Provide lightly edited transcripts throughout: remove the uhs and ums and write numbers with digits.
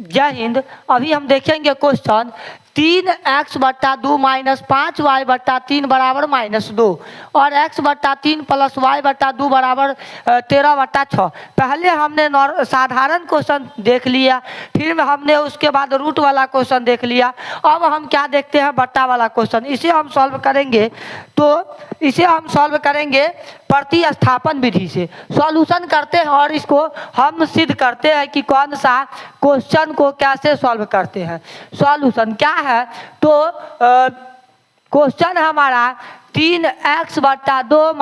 जय हिंद। अभी हम देखेंगे क्वेश्चन 3x/2 - 5y/3 बराबर -2 और x/3 + y/2 बराबर 13/6। पहले हमने साधारण क्वेश्चन देख लिया, फिर हमने उसके बाद रूट वाला क्वेश्चन देख लिया। अब हम क्या देखते हैं, बट्टा वाला क्वेश्चन। इसे हम सॉल्व करेंगे, तो इसे हम सॉल्व करेंगे प्रतिस्थापन विधि से। सॉल्यूशन करते हैं और इसको हम सिद्ध करते हैं कि कौन सा क्वेश्चन को कैसे सॉल्व करते हैं। सॉल्यूशन क्या है, तो क्वेश्चन हमारा 3x/2 -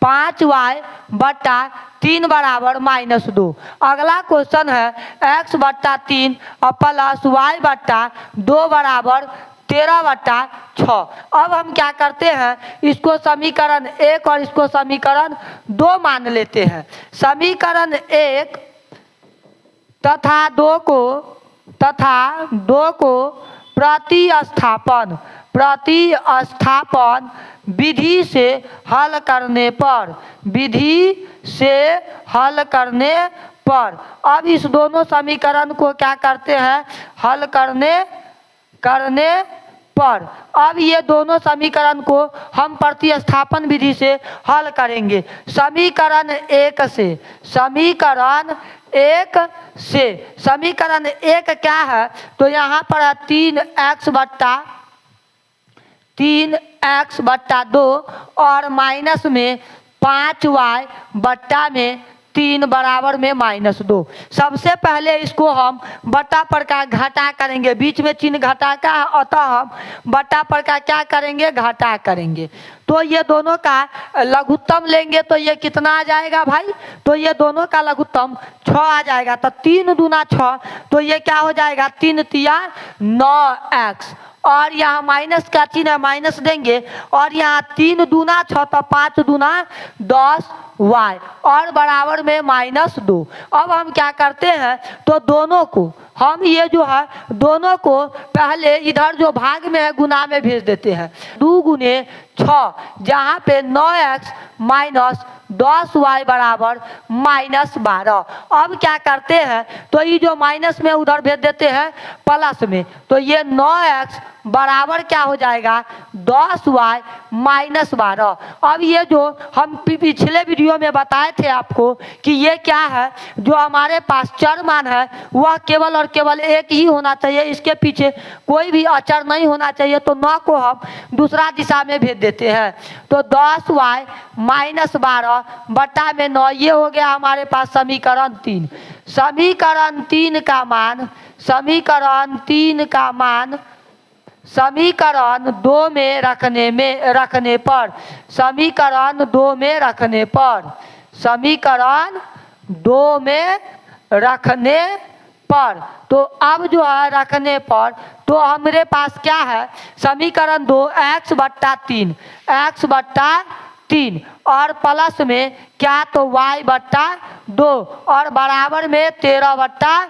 5y/3 बराबर -2। अगला क्वेश्चन है x/3 + y/2 बराबर 13/6। अब हम क्या करते हैं, इसको समीकरण 1 और इसको समीकरण 2 मान लेते हैं। समीकरण 1 तथा 2 को प्रतिस्थापन विधि से हल करने पर अब इस दोनों समीकरण को क्या करते हैं, हल करने पर अब ये दोनों समीकरण को हम प्रतिस्थापन विधि से हल करेंगे। समीकरण 1 क्या है, तो यहाँ पर है 3x/2 और माइनस में 5y/3 बराबर में -2। सबसे पहले इसको हम बट्टा पर का घटा करेंगे, बीच में चिन्ह घटा का है, अतः हम बट्टा पर का क्या करेंगे, घटा करेंगे। तो ये दोनों का लघुत्तम लेंगे तो ये कितना आ जाएगा भाई, तो ये दोनों का लघुत्तम 6 आ जाएगा। तो 3 दूना 6, तो ये क्या हो जाएगा, 3 तिया 9x और यहाँ माइनस का चिन्ह है, माइनस देंगे और यहाँ 3 दूना 6 तो 5 दूना 10y और बराबर में -2। अब हम क्या करते हैं, तो दोनों को हम ये जो है दोनों को पहले इधर जो भाग में है गुना में भेज देते हैं। 2 गुने 6 जहाँ पे 9x - 10y बराबर -12। अब क्या करते हैं, तो ये जो माइनस में उधर भेज देते हैं प्लस में, तो ये 9x बराबर क्या हो जाएगा, 10y - 12। अब ये जो हम पिछले वीडियो में बताए थे आपको कि ये क्या है, जो हमारे पास चर मान है वह केवल और केवल एक ही होना चाहिए, इसके पीछे कोई भी अचर नहीं होना चाहिए। तो 9 को हम दूसरा दिशा में भेज देते हैं, तो 10y - 12 बटा में 9, ये हो गया हमारे पास समीकरण 3। समीकरण 3 का मान समीकरण 2 में रखने पर समीकरण 2 में रखने पर तो अब जो है रखने पर, तो हमारे पास क्या है, समीकरण 2 x/3 और प्लस में क्या, तो y/2 और बराबर में 13/6।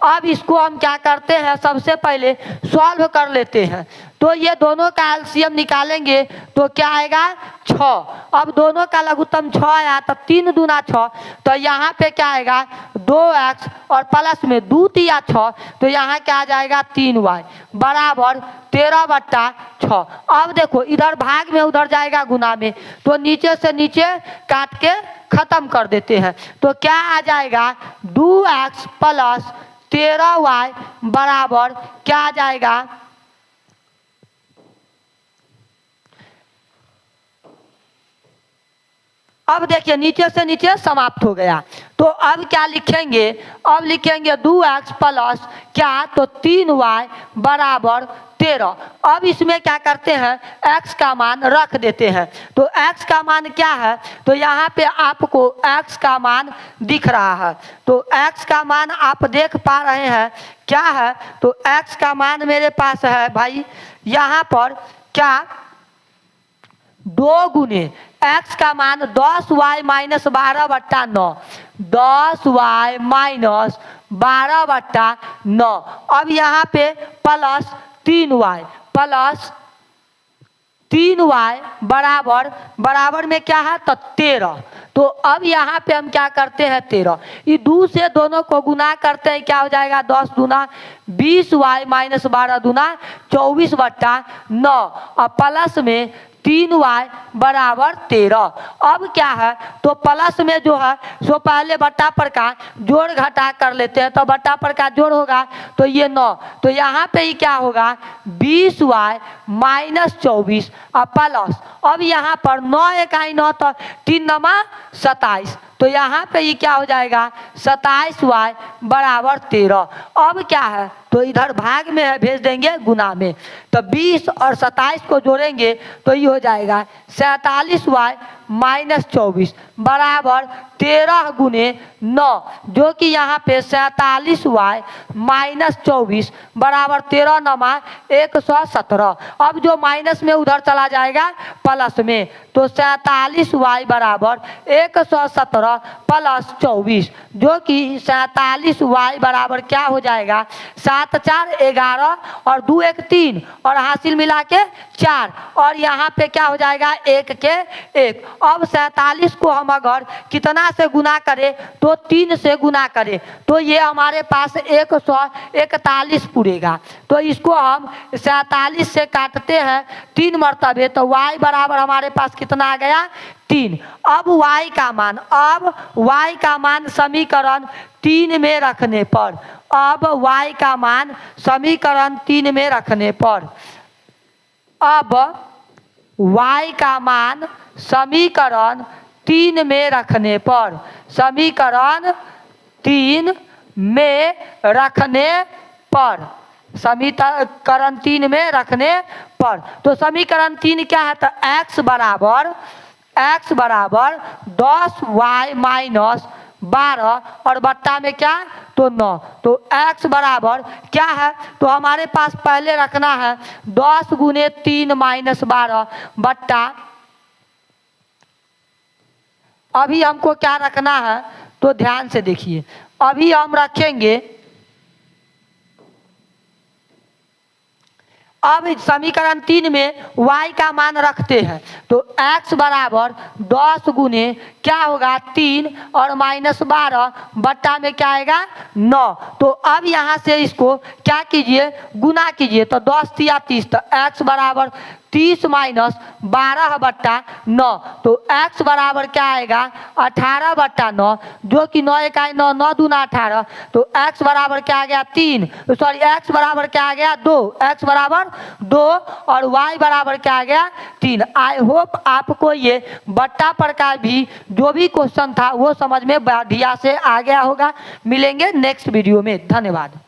अब इसको हम क्या करते हैं, सबसे पहले सॉल्व कर लेते हैं। तो ये दोनों का एलसीएम निकालेंगे तो क्या आएगा, 6। अब दोनों का लघुत्तम 6 आया, तो 3 दूना 6, तो यहाँ पे क्या आएगा 2x और प्लस में 2 तिया 6, तो यहाँ क्या आ जाएगा 3y बराबर 13/6। अब देखो इधर भाग में उधर जाएगा गुना में, तो नीचे से नीचे काट के खत्म कर देते हैं। तो क्या आ जाएगा 2x + 13y बराबर क्या आ जाएगा, अब देखिए नीचे से नीचे समाप्त हो गया। तो अब क्या लिखेंगे, अब लिखेंगे 2x + क्या, तो 3y बराबर 13। अब इसमें क्या करते हैं, x का मान रख देते हैं। तो x का मान क्या है, तो यहाँ पे आपको x का मान दिख रहा है। तो x का मान आप देख पा रहे हैं क्या है, तो x का मान मेरे पास है भाई यहाँ पर क्या, 2 गुने x का मान 10y - 12/9, 10y - 12/9। अब यहाँ पे +3y 3y बराबर बराबर में क्या है तो 13। तो अब यहाँ पे हम क्या करते हैं 13, ये 2 से दोनों को गुना करते हैं, क्या हो जाएगा 10 दूना 20y माइनस 12 दूना 24/9 और प्लस में 3y बराबर 13। अब क्या है तो प्लस में जो है सो पहले बट्टा पर का जोड़ घटा कर लेते हैं, तो बट्टा पर का जोड़ होगा तो ये 9, तो यहाँ पे ही क्या होगा 20y माइनस 24 और प्लस, अब यहाँ पर 9 इकाई 9 तो 3 नमा 27, तो यहाँ पे ये क्या हो जाएगा 27y बराबर 13। अब क्या है तो इधर भाग में है भेज देंगे गुना में, तो 20 और 27 को जोड़ेंगे तो ये हो जाएगा 47y माइनस 24 बराबर 13 गुने 9, जो कि यहाँ पे 47y माइनस 24 बराबर 13 नमा 117। अब जो माइनस में उधर चला जाएगा प्लस में, तो 47y बराबर 117 प्लस 24, जो कि 47y बराबर क्या हो जाएगा 7 4 11 और 2 1 3 और हासिल मिला के 4, और यहाँ पे क्या हो जाएगा 1 के 1। अब 47 को हम अगर कितना से गुना करें तो 3 से गुना करें तो ये हमारे पास 141 पूरेगा। तो इसको हम 47 से काटते हैं 3 मरतबे, तो y बराबर हमारे पास कितना आ गया 3। अब y का मान समीकरण 3 में रखने पर, अब y का मान समीकरण 3 में रखने पर, अब y का मान समीकरण 3 में रखने पर, समीकरण 3 में रखने पर, समीकरण 3 में रखने पर, तो समीकरण 3 क्या है तो x बराबर 10y माइनस 12 और बट्टा में क्या तो 9, तो x बराबर क्या है तो हमारे पास पहले रखना है 10 गुने 3 माइनस 12 बट्टा, अभी हमको क्या रखना है तो ध्यान से देखिए, अभी हम रखेंगे, अब समीकरण 3 में y का मान रखते हैं तो x बराबर 10 गुने क्या होगा 3 और माइनस 12 बट्टा में क्या आएगा 9। तो अब यहाँ से इसको क्या कीजिए गुना कीजिए, तो 10 तिया 30, तो x बराबर 30 माइनस 12 बट्टा 9, तो x बराबर क्या आएगा 18/9, जो कि 9 इकाई 9 9 दूना 18, तो x बराबर क्या आ गया 3, सॉरी x बराबर क्या आ गया 2, x बराबर 2 और y बराबर क्या आ गया 3। आई होप आपको ये बट्टा पर का भी जो भी क्वेश्चन था वो समझ में बढ़िया से आ गया होगा। मिलेंगे नेक्स्ट वीडियो में, धन्यवाद।